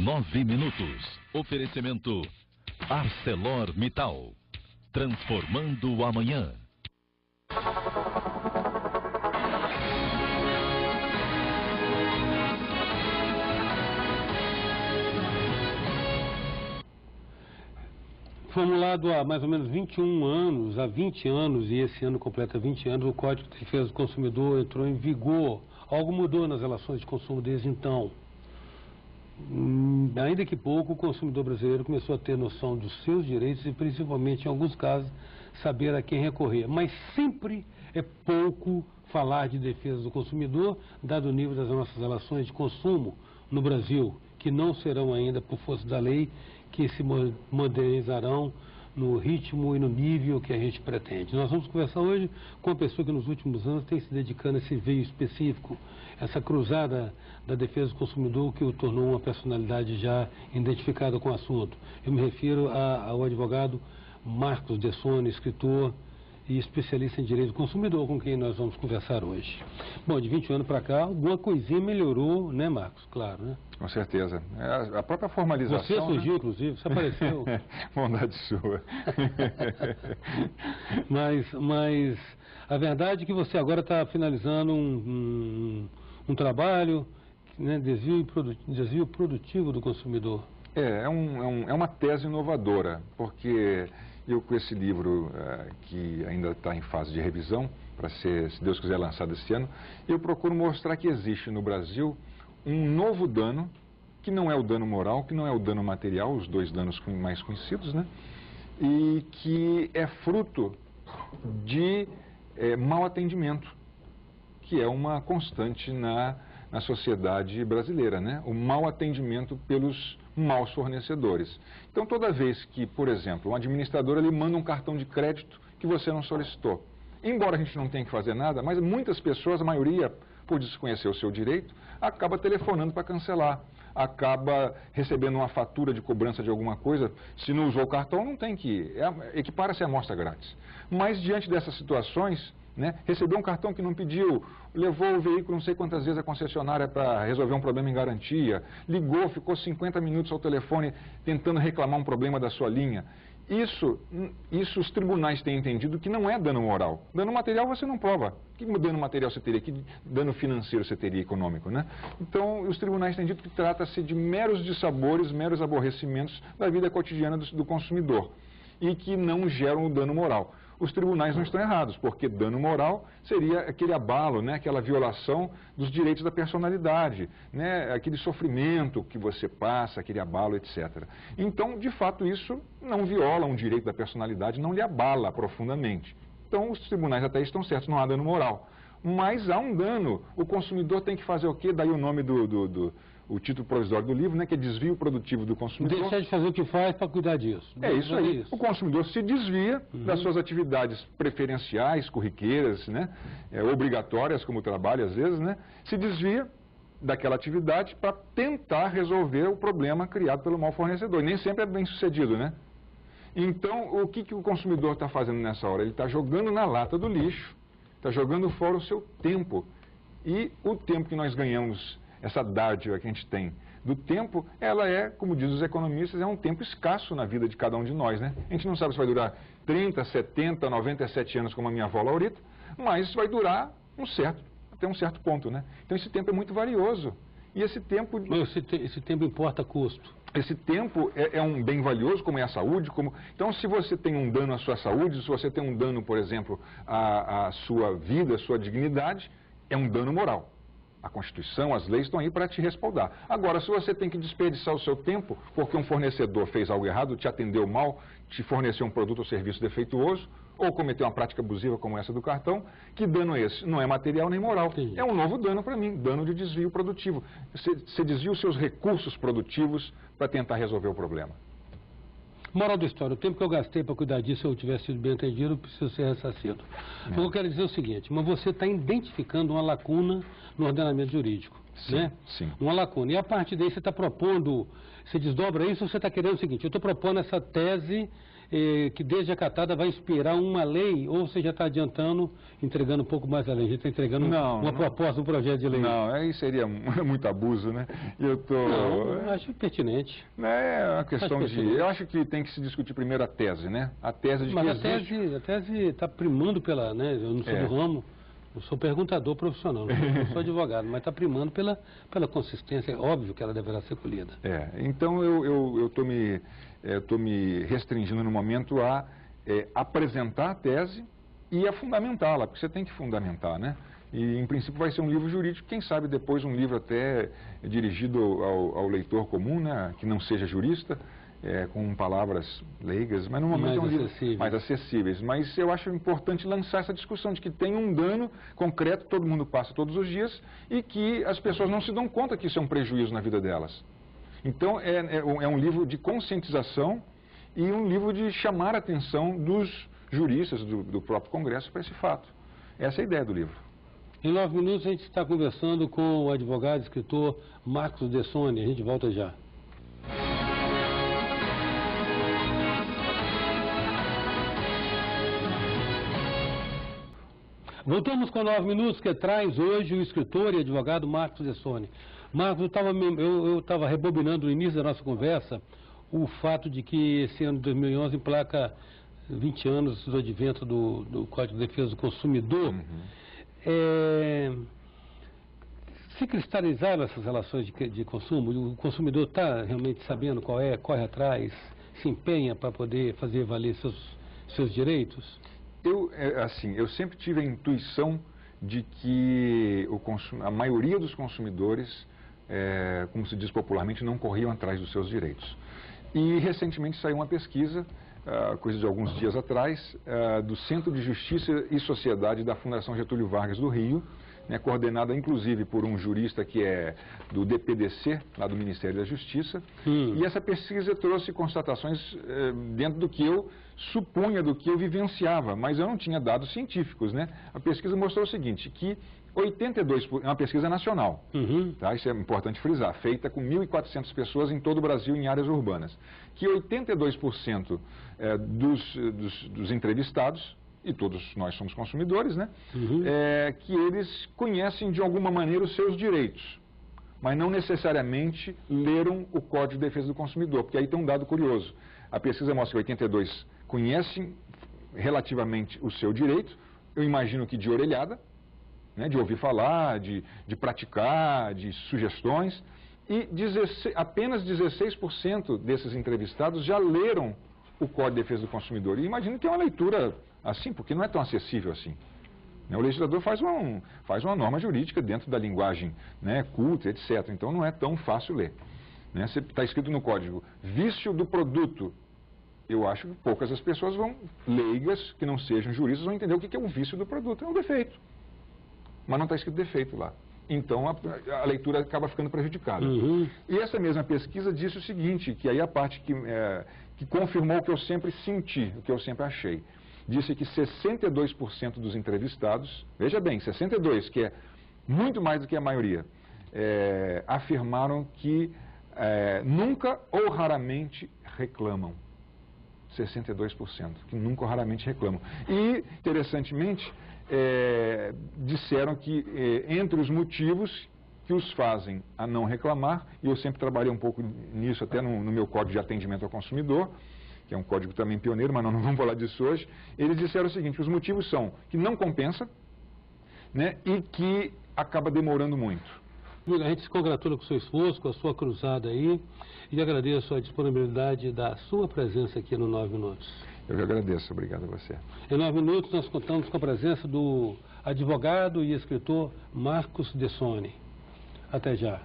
9 minutos. Oferecimento ArcelorMittal. Transformando o amanhã. Formulado há mais ou menos 21 anos, há 20 anos, e esse ano completa 20 anos, o Código de Defesa do Consumidor entrou em vigor. Algo mudou nas relações de consumo desde então. Ainda que pouco, o consumidor brasileiro começou a ter noção dos seus direitos e, principalmente, em alguns casos, saber a quem recorrer. Mas sempre é pouco falar de defesa do consumidor, dado o nível das nossas relações de consumo no Brasil, que não serão ainda, por força da lei, que se modernizarão no ritmo e no nível que a gente pretende. Nós vamos conversar hoje com uma pessoa que nos últimos anos tem se dedicado a esse veio específico, essa cruzada da defesa do consumidor que o tornou uma personalidade já identificada com o assunto. Eu me refiro ao advogado Marcos Dessone, escritor e especialista em direito do consumidor, com quem nós vamos conversar hoje. Bom, de 20 anos para cá, alguma coisinha melhorou, né, Marcos? Claro, né? Com certeza. A própria formalização... Você surgiu, né? Inclusive, você apareceu. Bondade sua. mas a verdade é que você agora está finalizando um trabalho, né, desvio produtivo do consumidor. É uma tese inovadora, porque eu com esse livro, que ainda está em fase de revisão, para ser, se Deus quiser, lançado esse ano, eu procuro mostrar que existe no Brasil um novo dano, que não é o dano moral, que não é o dano material, os dois danos mais conhecidos, né? E que é fruto de mau atendimento, que é uma constante na sociedade brasileira, né? O mau atendimento pelos maus fornecedores. Então, toda vez que, por exemplo, um administrador ele manda um cartão de crédito que você não solicitou, embora a gente não tenha que fazer nada, mas muitas pessoas, a maioria, por desconhecer o seu direito, acaba telefonando para cancelar, acaba recebendo uma fatura de cobrança de alguma coisa, se não usou o cartão, não tem que equipara-se a amostra grátis. Mas, diante dessas situações, né, recebeu um cartão que não pediu, levou o veículo não sei quantas vezes à concessionária para resolver um problema em garantia, ligou, ficou 50 minutos ao telefone tentando reclamar um problema da sua linha. Isso os tribunais têm entendido que não é dano moral. Dano material você não prova. Que dano material você teria? Que dano financeiro você teria, econômico, né? Então, os tribunais têm dito que trata-se de meros dissabores, meros aborrecimentos da vida cotidiana do consumidor e que não geram o dano moral. Os tribunais não estão errados, porque dano moral seria aquele abalo, né, aquela violação dos direitos da personalidade, né, aquele sofrimento que você passa, aquele abalo, etc. Então, de fato, isso não viola um direito da personalidade, não lhe abala profundamente. Então, os tribunais até estão certos, não há dano moral. Mas há um dano, o consumidor tem que fazer o quê? Daí o nome o título provisório do livro, né, que é desvio produtivo do consumidor. Deixar de fazer o que faz para cuidar disso. É isso aí. O consumidor se desvia das suas atividades preferenciais, corriqueiras, né, obrigatórias, como trabalho às vezes, né, se desvia daquela atividade para tentar resolver o problema criado pelo mau fornecedor. E nem sempre é bem sucedido, né? Então, o que o consumidor está fazendo nessa hora? Ele está jogando na lata do lixo, está jogando fora o seu tempo. E o tempo que nós ganhamos, essa dádiva que a gente tem do tempo, ela é, como dizem os economistas, é um tempo escasso na vida de cada um de nós, né? A gente não sabe se vai durar 30, 70, 97 anos, como a minha avó Laurita, mas vai durar até um certo ponto, né? Então esse tempo é muito valioso. E esse tempo... Esse tempo importa custo. Esse tempo é um bem valioso, como é a saúde. Então, se você tem um dano à sua saúde, se você tem um dano, por exemplo, à sua vida, à sua dignidade, é um dano moral. A Constituição, as leis estão aí para te respaldar. Agora, se você tem que desperdiçar o seu tempo porque um fornecedor fez algo errado, te atendeu mal, te forneceu um produto ou serviço defeituoso, ou cometeu uma prática abusiva como essa do cartão, que dano é esse? Não é material nem moral. Sim. É um novo dano para mim, dano de desvio produtivo. Você desvia os seus recursos produtivos para tentar resolver o problema. Moral da história, o tempo que eu gastei para cuidar disso, se eu tivesse sido bem atendido, eu preciso ser ressarcido. Mas eu quero dizer o seguinte, mas você está identificando uma lacuna no ordenamento jurídico, sim, né? Sim. Uma lacuna. E a partir daí você está propondo, você desdobra isso, ou você está querendo o seguinte, eu estou propondo essa tese que desde a catada vai inspirar uma lei, ou você já está adiantando, entregando um pouco mais a lei? A gente está entregando uma proposta, um projeto de lei. Não, aí seria muito abuso, né? Eu acho pertinente. É uma questão eu acho que tem que se discutir primeiro a tese, né? A tese de Mas que a tese está primando pela, né? Eu não sou do ramo, eu sou perguntador profissional, não sou advogado, mas está primando pela consistência. É óbvio que ela deverá ser colhida. Então eu estou me restringindo no momento a apresentar a tese e a fundamentá-la, porque você tem que fundamentar, né? E, em princípio, vai ser um livro jurídico, quem sabe depois um livro até dirigido ao leitor comum, né? Que não seja jurista, com palavras leigas, mas no momento é um livro mais acessíveis. Mas eu acho importante lançar essa discussão de que tem um dano concreto, todo mundo passa todos os dias, e que as pessoas não se dão conta que isso é um prejuízo na vida delas. Então, é um livro de conscientização e um livro de chamar a atenção dos juristas do próprio Congresso para esse fato. Essa é a ideia do livro. Em 9 minutos, a gente está conversando com o advogado e escritor Marcos Dessone. A gente volta já. Voltamos com 9 minutos, que traz hoje o escritor e advogado Marcos Dessone. Marcos, eu estava rebobinando no início da nossa conversa o fato de que esse ano de 2011 emplaca 20 anos do advento do Código de Defesa do Consumidor. Se cristalizaram essas relações de consumo, o consumidor está realmente sabendo qual é, corre atrás, se empenha para poder fazer valer seus direitos? Eu sempre tive a intuição de que a maioria dos consumidores, como se diz popularmente, não corriam atrás dos seus direitos. E recentemente saiu uma pesquisa, coisa de alguns dias atrás, do Centro de Justiça e Sociedade da Fundação Getúlio Vargas do Rio, né, coordenada inclusive por um jurista que é do DPDC, lá do Ministério da Justiça. E essa pesquisa trouxe constatações dentro do que eu supunha, do que eu vivenciava, mas eu não tinha dados científicos, né? A pesquisa mostrou o seguinte, que 82%, é uma pesquisa nacional, tá? Isso é importante frisar, feita com 1.400 pessoas em todo o Brasil em áreas urbanas, que 82% dos entrevistados, e todos nós somos consumidores, né? Que eles conhecem de alguma maneira os seus direitos, mas não necessariamente leram o Código de Defesa do Consumidor, porque aí tem um dado curioso. A pesquisa mostra que 82% conhecem relativamente o seu direito, eu imagino que de orelhada, né, de ouvir falar, de praticar, de sugestões, e apenas 16% desses entrevistados já leram o Código de Defesa do Consumidor. E imagino que é uma leitura assim, porque não é tão acessível assim. O legislador faz uma norma jurídica dentro da linguagem, né, culta, etc. Então não é tão fácil ler. Né? Está escrito no código, vício do produto. Eu acho que poucas as pessoas leigas, que não sejam juristas, vão entender o que é um vício do produto. É um defeito. Mas não está escrito defeito lá. Então a leitura acaba ficando prejudicada. E essa mesma pesquisa disse o seguinte, que aí a parte que confirmou o que eu sempre senti, o que eu sempre achei. Disse que 62% dos entrevistados, veja bem, 62%, que é muito mais do que a maioria, afirmaram que nunca ou raramente reclamam. 62%, que nunca ou raramente reclamam. E, interessantemente, disseram que entre os motivos que os fazem a não reclamar, e eu sempre trabalhei um pouco nisso até no meu Código de Atendimento ao Consumidor, que é um código também pioneiro, mas nós não vamos falar disso hoje, eles disseram o seguinte, os motivos são que não compensa, né, e que acaba demorando muito. A gente se congratula com o seu esforço, com a sua cruzada aí, e agradeço a disponibilidade da sua presença aqui no 9 Minutos. Eu que agradeço, obrigado a você. Em 9 minutos nós contamos com a presença do advogado e escritor Marcos Dessone. Até já.